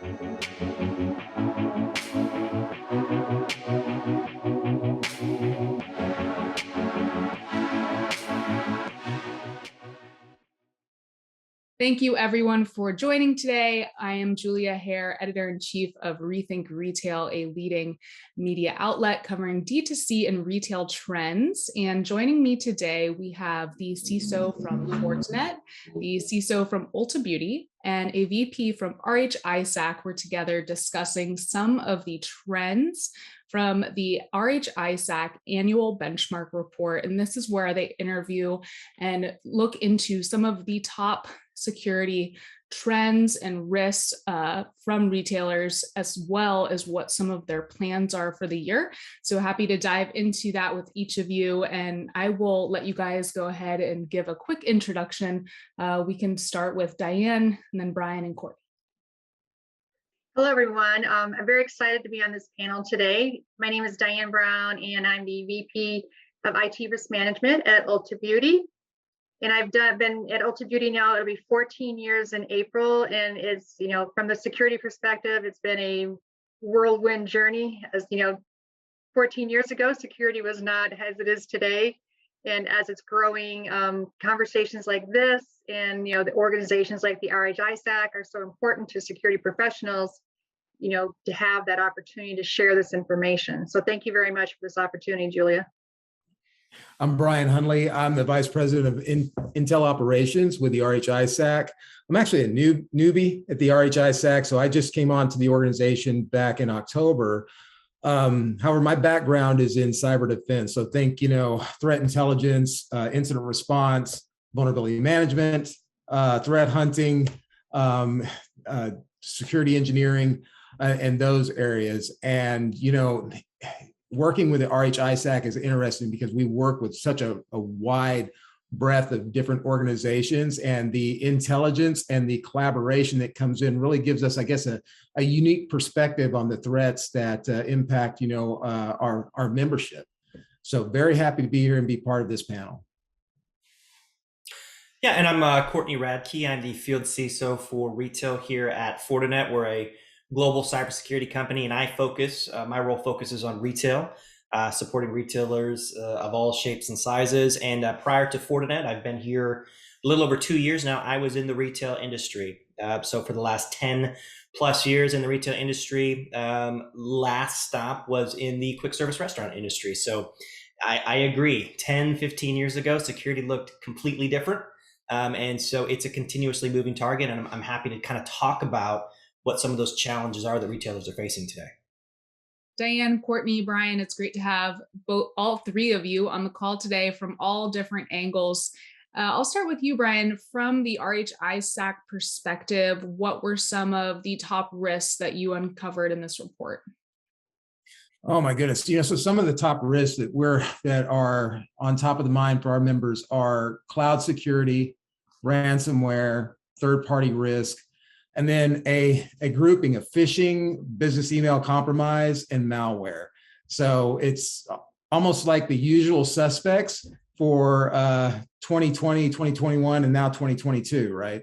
Thank you everyone for joining today. I am Julia Hare, Editor-in-Chief of Rethink Retail, a leading media outlet covering D2C and retail trends. And joining me today, we have the CISO from Fortinet, the CISO from Ulta Beauty, and a VP from RH-ISAC. We're together discussing some of the trends from the RH-ISAC annual benchmark report. And this is where they interview and look into some of the top security trends and risks from retailers, as well as what some of their plans are for the year. So happy to dive into that with each of you. And I will let you guys go ahead and give a quick introduction. We can start with Diane and then Bryon and Courtney. Hello, everyone. I'm very excited to be on this panel today. My name is Diane Brown, and I'm the VP of IT Risk Management at Ulta Beauty. And I've been at Ulta Beauty now, it'll be 14 years in April. And it's, from the security perspective, it's been a whirlwind journey. As 14 years ago, security was not as it is today. And as it's growing, conversations like this and, the organizations like the RH-ISAC are so important to security professionals, to have that opportunity to share this information. So thank you very much for this opportunity, Julia. I'm Bryon Hundley. I'm the Vice President of Intel Operations with the RH-ISAC. I'm actually a newbie at the RH-ISAC, so I just came on to the organization back in October. However, my background is in cyber defense. So think, threat intelligence, incident response, vulnerability management, threat hunting, security engineering, and those areas. And, working with the RH-ISAC is interesting because we work with such a wide breadth of different organizations, and the intelligence and the collaboration that comes in really gives us, I guess, a unique perspective on the threats that impact, our membership. So very happy to be here and be part of this panel. Yeah, and I'm Courtney Radke. I'm the field CISO for retail here at Fortinet. We're a global cybersecurity company, and my role focuses on retail, supporting retailers of all shapes and sizes. And prior to Fortinet, I've been here a little over 2 years now. I was in the retail industry. So for the last 10 plus years in the retail industry, last stop was in the quick service restaurant industry. So I agree, 10, 15 years ago, security looked completely different. And so it's a continuously moving target. And I'm happy to kind of talk about what some of those challenges are that retailers are facing today. Diane, Courtney, Bryon, it's great to have all three of you on the call today from all different angles. I'll start with you, Bryon. From the RH-ISAC perspective, what were some of the top risks that you uncovered in this report? Oh my goodness. So some of the top risks that are on top of the mind for our members are cloud security, ransomware, third-party risk, and then a grouping of phishing, business email compromise, and malware. So it's almost like the usual suspects for 2020, 2021, and now 2022, right?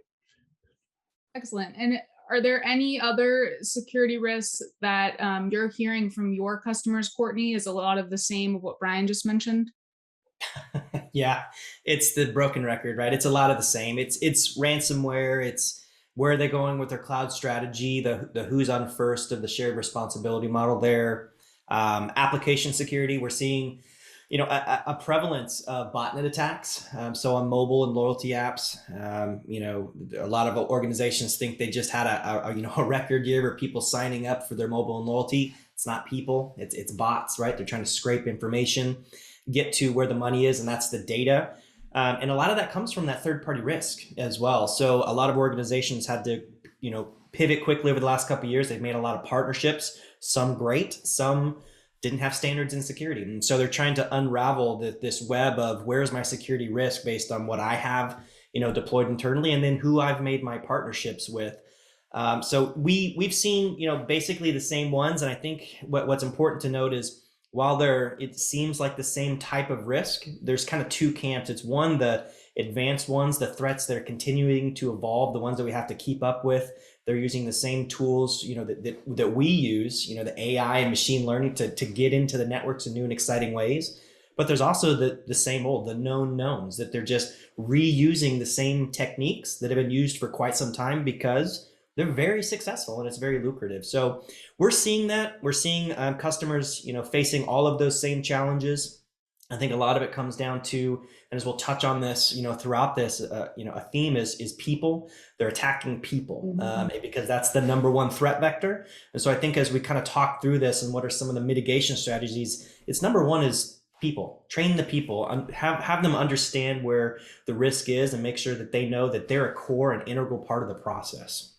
Excellent. And are there any other security risks that you're hearing from your customers, Courtney? Is a lot of the same of what Bryon just mentioned? Yeah, it's the broken record, right? It's a lot of the same. It's ransomware. It's where are they going with their cloud strategy, the who's on first of the shared responsibility model there. Application security, we're seeing, a prevalence of botnet attacks. So on mobile and loyalty apps, a lot of organizations think they just had a record year of people signing up for their mobile and loyalty. It's not people, it's bots, right? They're trying to scrape information, get to where the money is, and that's the data. And a lot of that comes from that third-party risk as well. So a lot of organizations had to, pivot quickly over the last couple of years. They've made a lot of partnerships, some great, some didn't have standards in security. And so they're trying to unravel this web of where's my security risk based on what I have, deployed internally, and then who I've made my partnerships with. So we've seen, basically the same ones. And I think what's important to note is, while it seems like the same type of risk, there's kind of two camps. It's one, the advanced ones, the threats that are continuing to evolve, the ones that we have to keep up with, They're using the same tools, that we use, the AI and machine learning to get into the networks in new and exciting ways. But there's also the same old, the known knowns, that they're just reusing the same techniques that have been used for quite some time because they're very successful and it's very lucrative. So we're seeing that. We're seeing customers, facing all of those same challenges. I think a lot of it comes down to, and as we'll touch on this, throughout this, a theme is people. They're attacking people because that's the number one threat vector. And so I think as we kind of talk through this and what are some of the mitigation strategies, it's number one is people. Train the people, have them understand where the risk is and make sure that they know that they're a core and integral part of the process.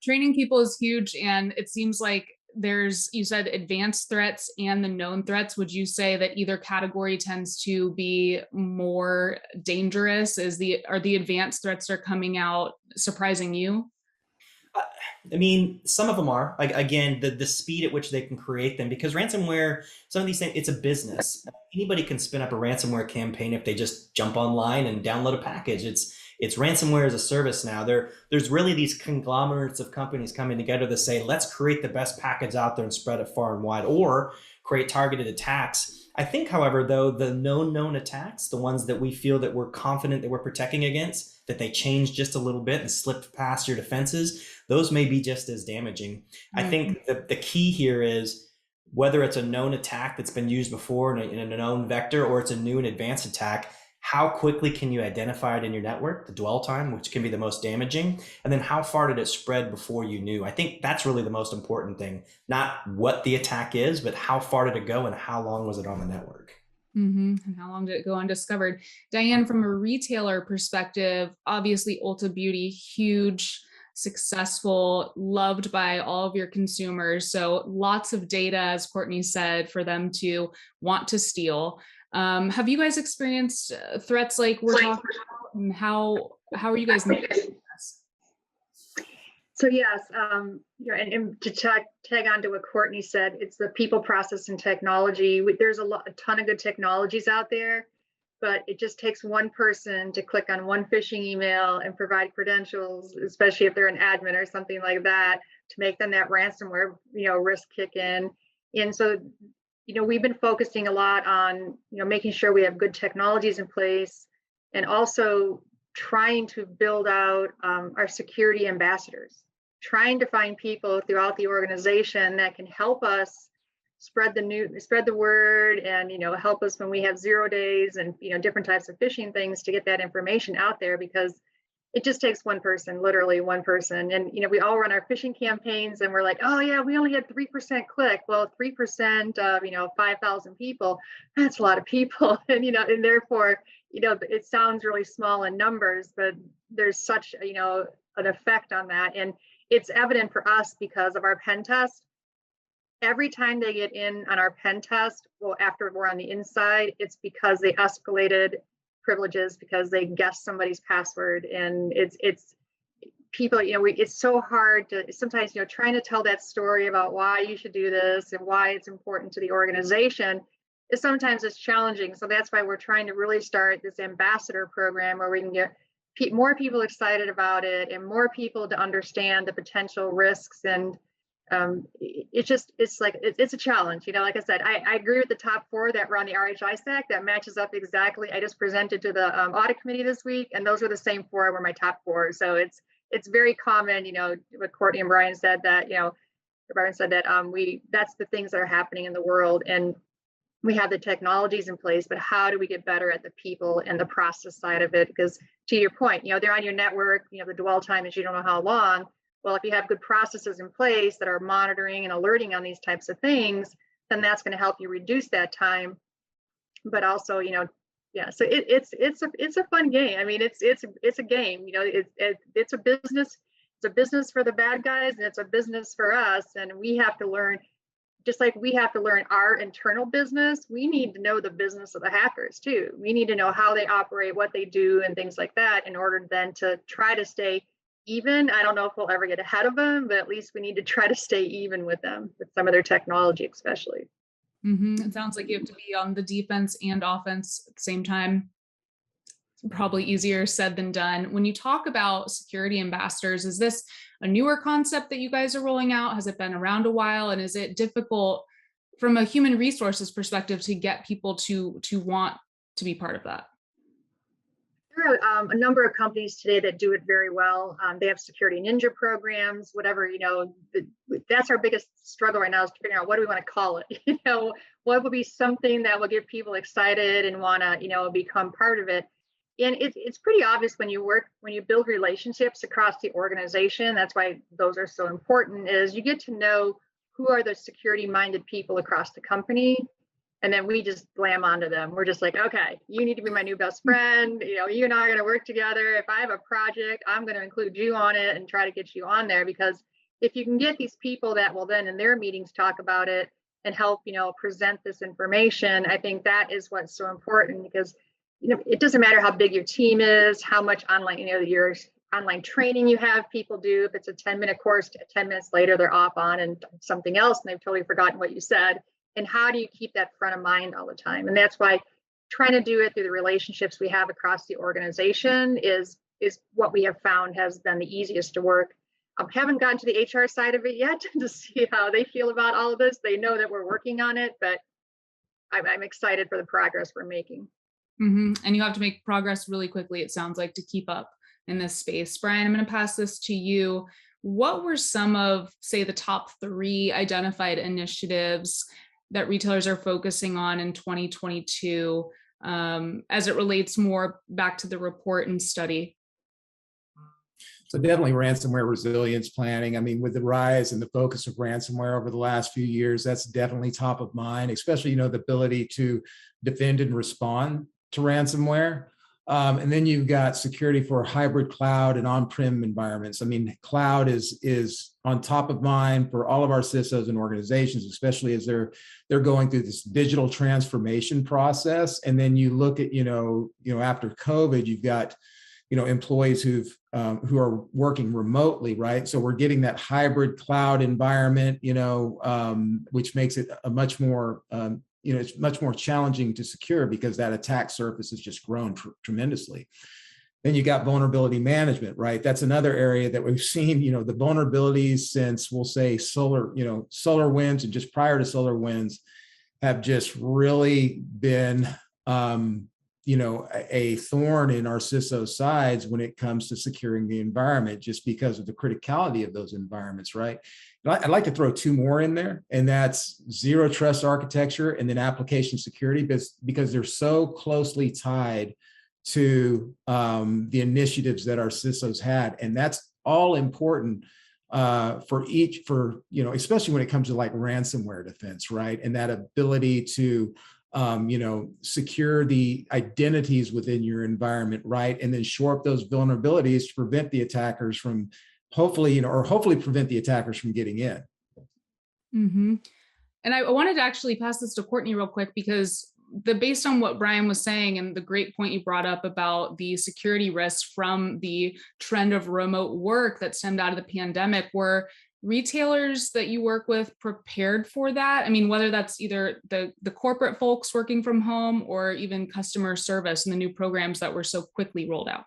Training people is huge. And it seems like you said advanced threats and the known threats. Would you say that either category tends to be more dangerous? Are the advanced threats that are coming out surprising you? I mean, some of them are, like, again, the speed at which they can create them, because ransomware, some of these things, it's a business. Anybody can spin up a ransomware campaign if they just jump online and download a package. It's ransomware as a service now. There's really these conglomerates of companies coming together to say, let's create the best package out there and spread it far and wide, or create targeted attacks. I think, however, though, the known attacks, the ones that we feel that we're confident that we're protecting against, that they change just a little bit and slip past your defenses, those may be just as damaging. I think the key here is whether it's a known attack that's been used before in a known vector, or it's a new and advanced attack, how quickly can you identify it in your network, the dwell time, which can be the most damaging, and then how far did it spread before you knew? I think that's really the most important thing, not what the attack is, but how far did it go and how long was it on the network? And how long did it go undiscovered? Diane, from a retailer perspective, obviously Ulta Beauty, huge, successful, loved by all of your consumers. So lots of data, as Courtney said, for them to want to steal. Have you guys experienced threats like we're talking about, and how are you guys navigating this? So yes, and to tag on to what Courtney said, it's the people, process, and technology. There's a ton of good technologies out there, but it just takes one person to click on one phishing email and provide credentials, especially if they're an admin or something like that, to make them that ransomware, risk kick in. And so, we've been focusing a lot on, making sure we have good technologies in place, and also trying to build out our security ambassadors, trying to find people throughout the organization that can help us spread the word, and help us when we have 0 days and different types of phishing things, to get that information out there, because it just takes one person, literally one person. And we all run our phishing campaigns and we're like, oh yeah, we only had 3% click. Well, 3% of 5,000 people, that's a lot of people. And and therefore it sounds really small in numbers, but there's such an effect on that. And it's evident for us because of our pen test. Every time they get in on our pen test, well, after we're on the inside, it's because they escalated privileges, because they guessed somebody's password. And it's people, it's so hard to sometimes, trying to tell that story about why you should do this and why it's important to the organization is sometimes it's challenging. So that's why we're trying to really start this ambassador program, where we can get more people excited about it and more people to understand the potential risks. And it's a challenge. Like I said, I agree with the top 4 that were on the RH-ISAC. That matches up exactly. I just presented to the audit committee this week, and those were the same 4 were my top 4. So it's very common, what Courtney and Bryon said, that that's the things that are happening in the world, and we have the technologies in place, but how do we get better at the people and the process side of it? Because to your point, they're on your network, the dwell time is you don't know how long. Well, if you have good processes in place that are monitoring and alerting on these types of things, then that's going to help you reduce that time. But also, so it's a fun game. I mean, it's a game. It's a business. It's a business for the bad guys, and it's a business for us. And we have to learn, just like we have to learn our internal business. We need to know the business of the hackers too. We need to know how they operate, what they do, and things like that, in order then to try to stay even. I don't know if we'll ever get ahead of them, but at least we need to try to stay even with them, with some of their technology, especially. It sounds like you have to be on the defense and offense at the same time. probably easier said than done. When you talk about security ambassadors, is this a newer concept that you guys are rolling out? Has it been around a while? And is it difficult from a human resources perspective to get people to want to be part of that? There are a number of companies today that do it very well. They have security ninja programs, whatever, that's our biggest struggle right now, is figuring out what do we want to call it? What would be something that will get people excited and want to, become part of it. And it's pretty obvious when you build relationships across the organization. That's why those are so important, is you get to know who are the security minded people across the company. And then we just glam onto them. We're just like, okay, you need to be my new best friend. You and I are going to work together. If I have a project, I'm going to include you on it and try to get you on there. Because if you can get these people that will then in their meetings talk about it and help, present this information, I think that is what's so important. Because, it doesn't matter how big your team is, how much online, your online training you have people do. If it's a 10-minute course, 10 minutes later, they're off on and something else and they've totally forgotten what you said. And how do you keep that front of mind all the time? And that's why trying to do it through the relationships we have across the organization is what we have found has been the easiest to work. Haven't gotten to the HR side of it yet to see how they feel about all of this. They know that we're working on it, but I'm excited for the progress we're making. Mm-hmm. And you have to make progress really quickly, it sounds like, to keep up in this space. Bryon, I'm going to pass this to you. What were some of, say, the top 3 identified initiatives that retailers are focusing on in 2022 as it relates more back to the report and study? So definitely ransomware resilience planning. I mean, with the rise and the focus of ransomware over the last few years, that's definitely top of mind, especially, the ability to defend and respond to ransomware. And then you've got security for hybrid cloud and on-prem environments. I mean, cloud is on top of mind for all of our CISOs and organizations, especially as they're going through this digital transformation process. And then you look at, after COVID, you've got, employees who are working remotely, right? So we're getting that hybrid cloud environment, which makes it a much more it's much more challenging to secure because that attack surface has just grown tremendously. Then you got vulnerability management, right? That's another area that we've seen, the vulnerabilities since, we'll say, SolarWinds and just prior to SolarWinds have just really been, a thorn in our CISO sides when it comes to securing the environment, just because of the criticality of those environments, right? I'd like to throw 2 more in there, and that's zero trust architecture and then application security, because they're so closely tied to the initiatives that our CISOs had. And that's all important especially when it comes to like ransomware defense, right? And that ability to secure the identities within your environment, right? And then shore up those vulnerabilities to prevent the attackers from hopefully prevent the attackers from getting in. Mm-hmm. And I wanted to actually pass this to Courtney real quick, because based on what Bryon was saying and the great point you brought up about the security risks from the trend of remote work that stemmed out of the pandemic, were retailers that you work with prepared for that? I mean, whether that's either the corporate folks working from home or even customer service and the new programs that were so quickly rolled out.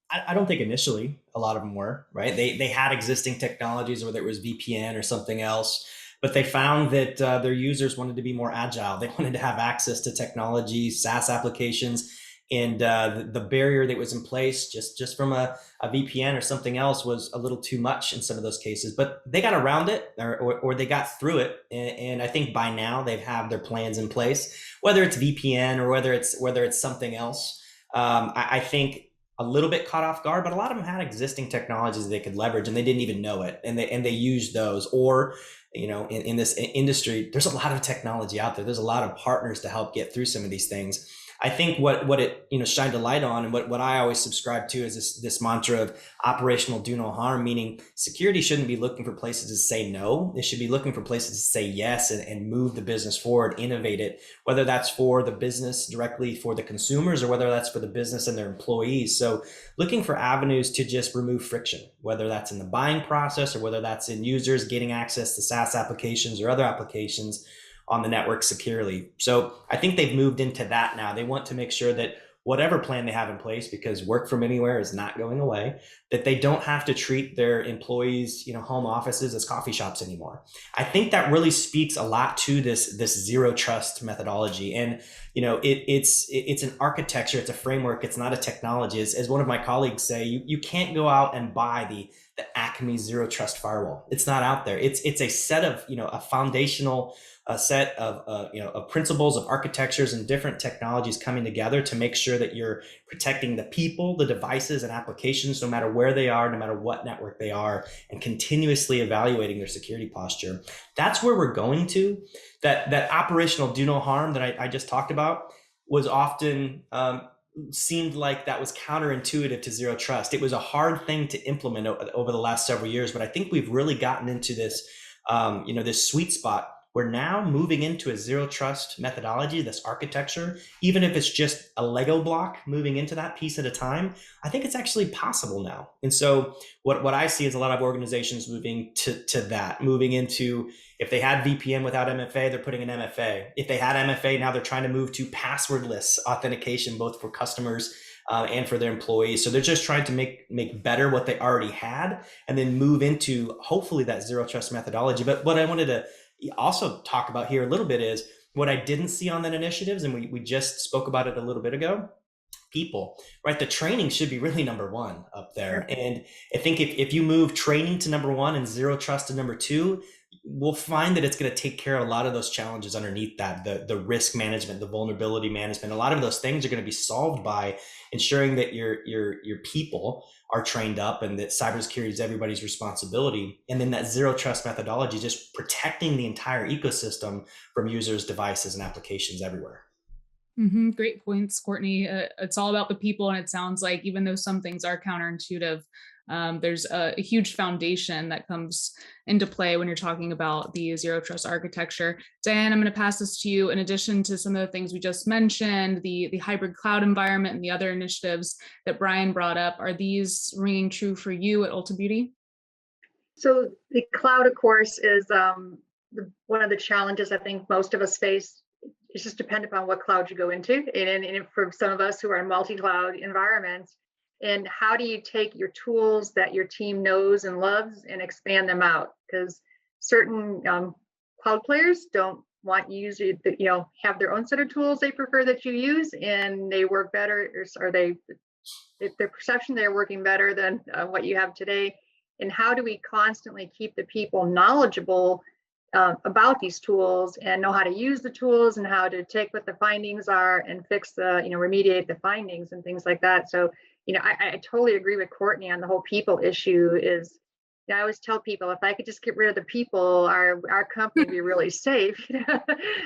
I don't think initially a lot of them were, right? They had existing technologies, whether it was VPN or something else, but they found that their users wanted to be more agile. They wanted to have access to technology, SaaS applications, and the barrier that was in place just from a VPN or something else was a little too much in some of those cases. But they got around it, or they got through it, and I think by now they have their plans in place, whether it's VPN or whether it's something else. I think a little bit caught off guard, but a lot of them had existing technologies they could leverage, and they didn't even know it, and they used those. Or in this industry, there's a lot of technology out there. There's a lot of partners to help get through some of these things. I think what it shined a light on, and what I always subscribe to, is this mantra of operational do no harm, meaning security shouldn't be looking for places to say no. They should be looking for places to say yes and move the business forward, innovate it, whether that's for the business directly for the consumers or whether that's for the business and their employees. So looking for avenues to just remove friction, whether that's in the buying process or whether that's in users getting access to SaaS applications or other applications on the network securely. So I think they've moved into that now. They want to make sure that whatever plan they have in place, because work from anywhere is not going away, that they don't have to treat their employees, home offices as coffee shops anymore. I think that really speaks a lot to this zero trust methodology. And, it's an architecture, it's a framework, it's not a technology. As one of my colleagues say, you can't go out and buy the Acme zero trust firewall. It's not out there. It's a set of, a foundational set of principles, of architectures and different technologies coming together to make sure that you're protecting the people, the devices and applications, no matter where they are, no matter what network they are, and continuously evaluating their security posture. That's where we're going to. That operational do no harm that I just talked about was often seemed like that was counterintuitive to zero trust. It was a hard thing to implement over the last several years, but I think we've really gotten into this, this sweet spot. We're now moving into a zero trust methodology, this architecture, even if it's just a Lego block moving into that piece at a time. I think it's actually possible now. And so what I see is a lot of organizations moving to that, moving into, if they had VPN without MFA, they're putting an MFA. If they had MFA, now they're trying to move to passwordless authentication, both for customers and for their employees. So they're just trying to make better what they already had, and then move into hopefully that zero trust methodology. But what I wanted to also talk about here a little bit is what I didn't see on that initiatives, and we just spoke about it a little bit ago. People, right? The training should be really number one up there. And I think if you move training to number one and zero trust to number two, we'll find that it's going to take care of a lot of those challenges underneath that, the risk management, the vulnerability management. A lot of those things are going to be solved by ensuring that your people are trained up and that cybersecurity is everybody's responsibility. And then that zero trust methodology, just protecting the entire ecosystem from users, devices, and applications everywhere. Great points, Courtney. It's all about the people. And it sounds like even though some things are counterintuitive, there's a huge foundation that comes into play when you're talking about the zero trust architecture. Diane, I'm going to pass this to you. In addition to some of the things we just mentioned, the hybrid cloud environment and the other initiatives that Bryon brought up, are these ringing true for you at Ulta Beauty? So the cloud, of course, is one of the challenges I think most of us face. It's just dependent upon what cloud you go into. And for some of us who are in multi-cloud environments, and how do you take your tools that your team knows and loves and expand them out? Because certain cloud players don't want you to have their own set of tools they prefer that you use, and they work better, or their perception they're working better than what you have today. And how do we constantly keep the people knowledgeable about these tools and know how to use the tools and how to take what the findings are and fix remediate the findings and things like that. So, I totally agree with Courtney on the whole people issue. I always tell people, if I could just get rid of the people, our company would be really safe. I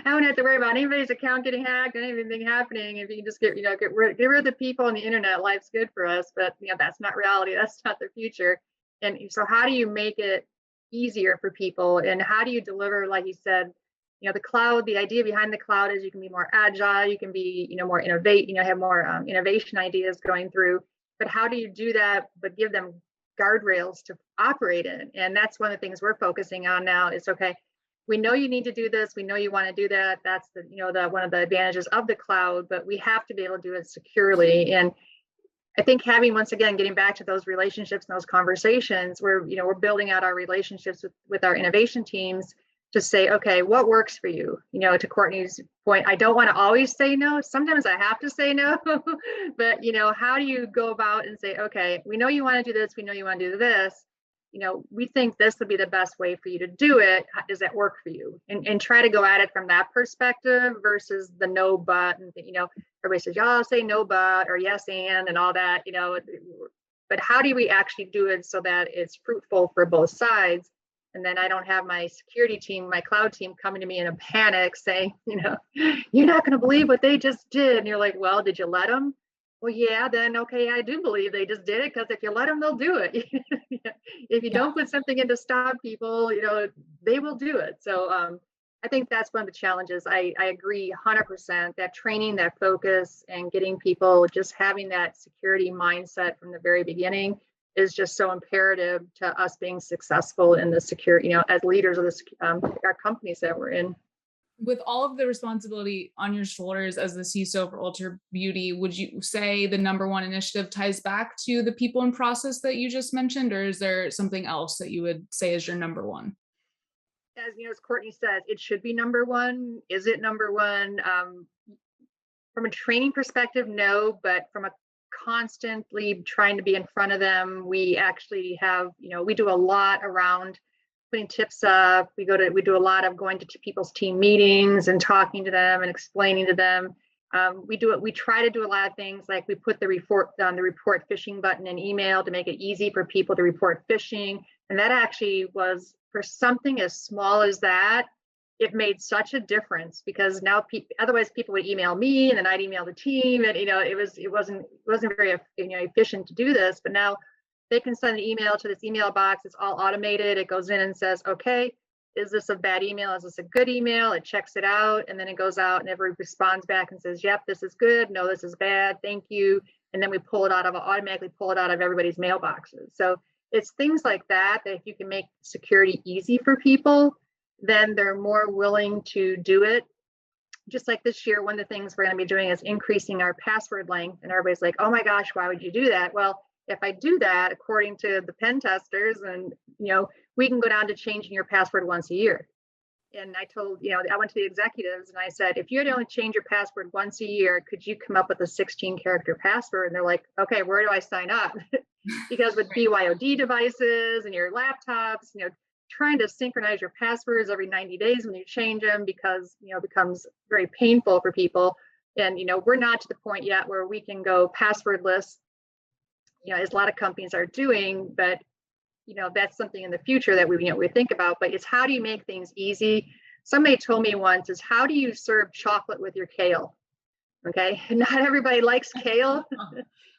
wouldn't have to worry about anybody's account getting hacked, anything happening. If you can just get rid of the people on the internet, life's good for us. But that's not reality. That's not the future. And so how do you make it easier for people, and how do you deliver, like you said, the cloud? The idea behind the cloud is you can be more agile, you can be more innovate, have more innovation ideas going through. But how do you do that but give them guardrails to operate in? And that's one of the things we're focusing on now. Is okay, we know you need to do this, we know you want to do that, that's the one of the advantages of the cloud, but we have to be able to do it securely. And I think once again, getting back to those relationships and those conversations where, we're building out our relationships with our innovation teams to say, okay, what works for you? To Courtney's point, I don't want to always say no. Sometimes I have to say no, but, how do you go about and say, okay, we know you want to do this, we know you want to do this, we think this would be the best way for you to do it. Does that work for you? And try to go at it from that perspective versus the no, but, and, everybody says, I'll say no, but, or yes, and all that, but how do we actually do it so that it's fruitful for both sides? And then I don't have my security team, my cloud team coming to me in a panic saying, you're not going to believe what they just did. And you're like, well, did you let them? Well, yeah, then, okay, I do believe they just did it, because if you let them, they'll do it. If you don't put something in to stop people, they will do it. So I think that's one of the challenges. I agree 100% that training, that focus, and getting people just having that security mindset from the very beginning is just so imperative to us being successful in the security, as leaders of our companies that we're in. With all of the responsibility on your shoulders as the CISO for Ulta Beauty, would you say the number one initiative ties back to the people and process that you just mentioned, or is there something else that you would say is your number one? As you know, as Courtney says, it should be number one. Is it number one? From a training perspective, no, but from a constantly trying to be in front of them, we actually have, we do a lot around putting tips up. We do a lot of going to people's team meetings and talking to them and explaining to them. We try to do a lot of things, like we put the report phishing button in email to make it easy for people to report phishing. And that actually was, for something as small as that, it made such a difference, because now otherwise people would email me and then I'd email the team, and it wasn't very efficient to do this. But now they can send an email to this email box. It's all automated. It goes in and says, okay, is this a bad email? Is this a good email? It checks it out, and then it goes out and everybody responds back and says, yep, this is good. No, this is bad. Thank you. And then we automatically pull it out of everybody's mailboxes. So it's things like that if you can make security easy for people, then they're more willing to do it. Just like this year, one of the things we're going to be doing is increasing our password length. And everybody's like, oh my gosh, why would you do that? Well, if I do that, according to the pen testers, and we can go down to changing your password once a year. And I told, I went to the executives and I said, if you had to only change your password once a year, could you come up with a 16-character password? And they're like, okay, where do I sign up? Because with BYOD devices and your laptops, trying to synchronize your passwords every 90 days when you change them, because it becomes very painful for people. And we're not to the point yet where we can go passwordless, as a lot of companies are doing. But that's something in the future that we think about. But it's, how do you make things easy? Somebody told me once, is how do you serve chocolate with your kale? Okay, not everybody likes kale.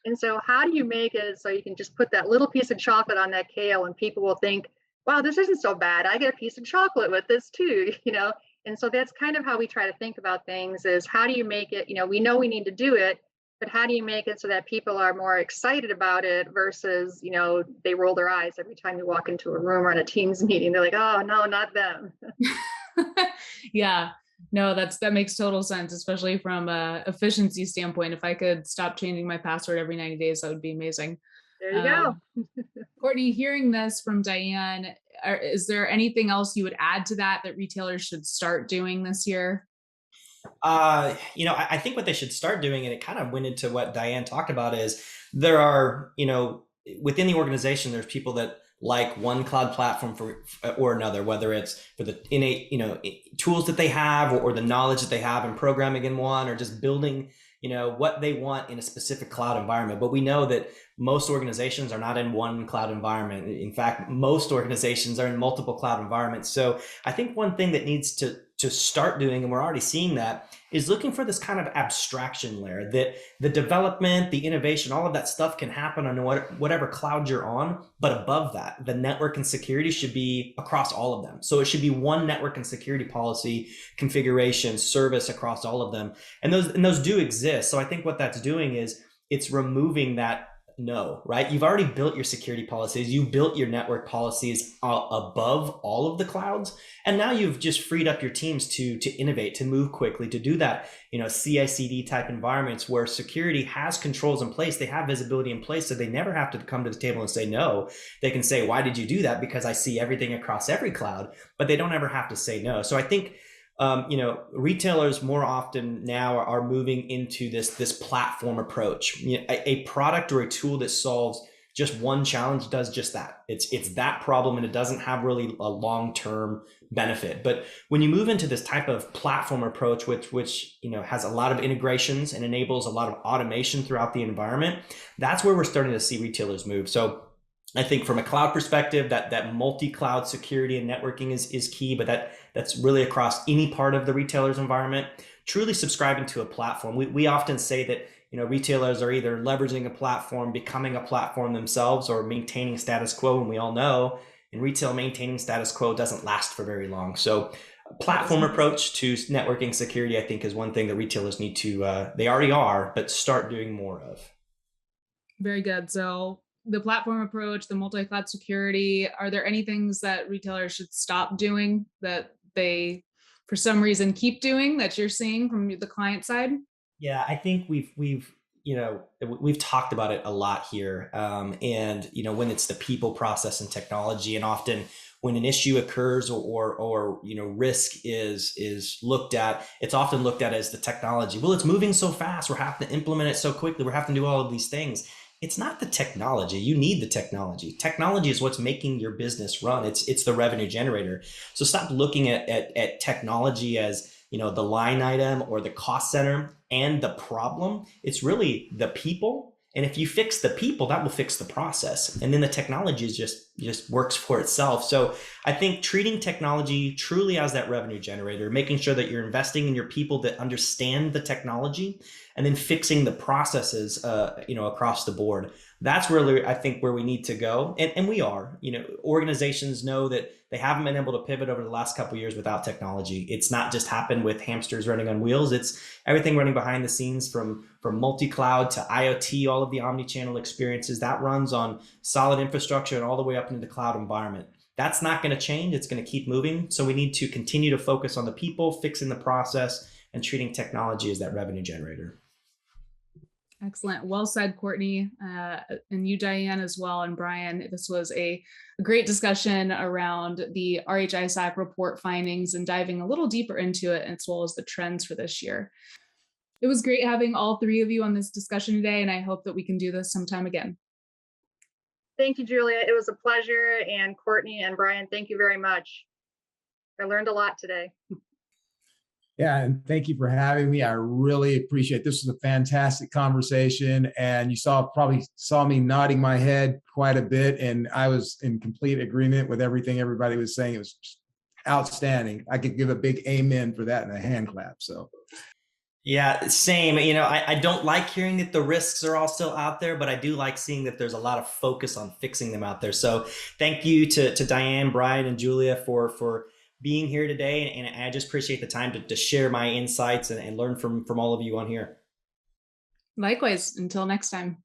And so how do you make it so you can just put that little piece of chocolate on that kale and people will think, wow, this isn't so bad. I get a piece of chocolate with this too, And so that's kind of how we try to think about things, is how do you make it, we know we need to do it, but how do you make it so that people are more excited about it versus, they roll their eyes every time you walk into a room or on a Teams meeting. They're like, oh no, not them. Yeah, no, that makes total sense, especially from a efficiency standpoint. If I could stop changing my password every 90 days, that would be amazing. There you go. Courtney, hearing this from Diane, is there anything else you would add to that retailers should start doing this year? I think what they should start doing, and it kind of went into what Diane talked about, is there are, within the organization, there's people that like one cloud platform or another, whether it's for the innate, tools that they have, or the knowledge that they have in programming in one, or just building, what they want in a specific cloud environment. But we know that most organizations are not in one cloud environment. In fact, most organizations are in multiple cloud environments. So I think one thing that needs to start doing, and we're already seeing that, is looking for this kind of abstraction layer, that the development, the innovation, all of that stuff can happen on whatever cloud you're on. But above that, the network and security should be across all of them. So it should be one network and security policy, configuration, service across all of them. And those do exist. So I think what that's doing is it's removing that right? You've already built your security policies. You built your network policies above all of the clouds. And now you've just freed up your teams to innovate, to move quickly, to do that, CI/CD type environments where security has controls in place. They have visibility in place, so they never have to come to the table and say no. They can say, why did you do that? Because I see everything across every cloud, but they don't ever have to say no. So I think retailers more often now are moving into this platform approach. A product or a tool that solves just one challenge does just that. It's that problem, and it doesn't have really a long-term benefit. But when you move into this type of platform approach, which has a lot of integrations and enables a lot of automation throughout the environment, that's where we're starting to see retailers move. So I think from a cloud perspective, that multi-cloud security and networking is key, but that's really across any part of the retailer's environment. Truly subscribing to a platform. We often say that retailers are either leveraging a platform, becoming a platform themselves, or maintaining status quo. And we all know in retail, maintaining status quo doesn't last for very long. So platform approach to networking security, I think, is one thing that retailers need to, they already are, but start doing more of. Very good. So the platform approach, the multi-cloud security, are there any things that retailers should stop doing that they for some reason keep doing that you're seeing from the client side? Yeah, I think we've talked about it a lot here, and when it's the people, process, and technology, and often when an issue occurs or risk is looked at, it's often looked at as the technology. Well, it's moving so fast, we're having to implement it so quickly, we're having to do all of these things. It's not the technology. You need the technology. Technology is what's making your business run. It's the revenue generator. So stop looking at technology as the line item or the cost center and the problem. It's really the people. And if you fix the people, that will fix the process. And then the technology is just works for itself. So I think treating technology truly as that revenue generator, making sure that you're investing in your people that understand the technology, and then fixing the processes, across the board. That's really, I think, where we need to go. And we are, organizations know that they haven't been able to pivot over the last couple of years without technology. It's not just happened with hamsters running on wheels. It's everything running behind the scenes from multi-cloud to IoT, all of the omni-channel experiences that runs on solid infrastructure and all the way up into the cloud environment. That's not going to change. It's going to keep moving. So we need to continue to focus on the people, fixing the process, and treating technology as that revenue generator. Excellent. Well said, Courtney, and you, Diane, as well, and Bryon. This was a great discussion around the RH-ISAC report findings and diving a little deeper into it, as well as the trends for this year. It was great having all three of you on this discussion today, and I hope that we can do this sometime again. Thank you, Julia. It was a pleasure. And Courtney and Bryon, thank you very much. I learned a lot today. Yeah, and thank you for having me. I really appreciate it. This was a fantastic conversation, and you probably saw me nodding my head quite a bit, and I was in complete agreement with everything everybody was saying. It was outstanding. I could give a big amen for that and a hand clap. So. Yeah, same. I don't like hearing that the risks are all still out there, but I do like seeing that there's a lot of focus on fixing them out there. So thank you to Diane, Bryon, and Julia for being here today. And I just appreciate the time to share my insights and learn from all of you on here. Likewise, until next time.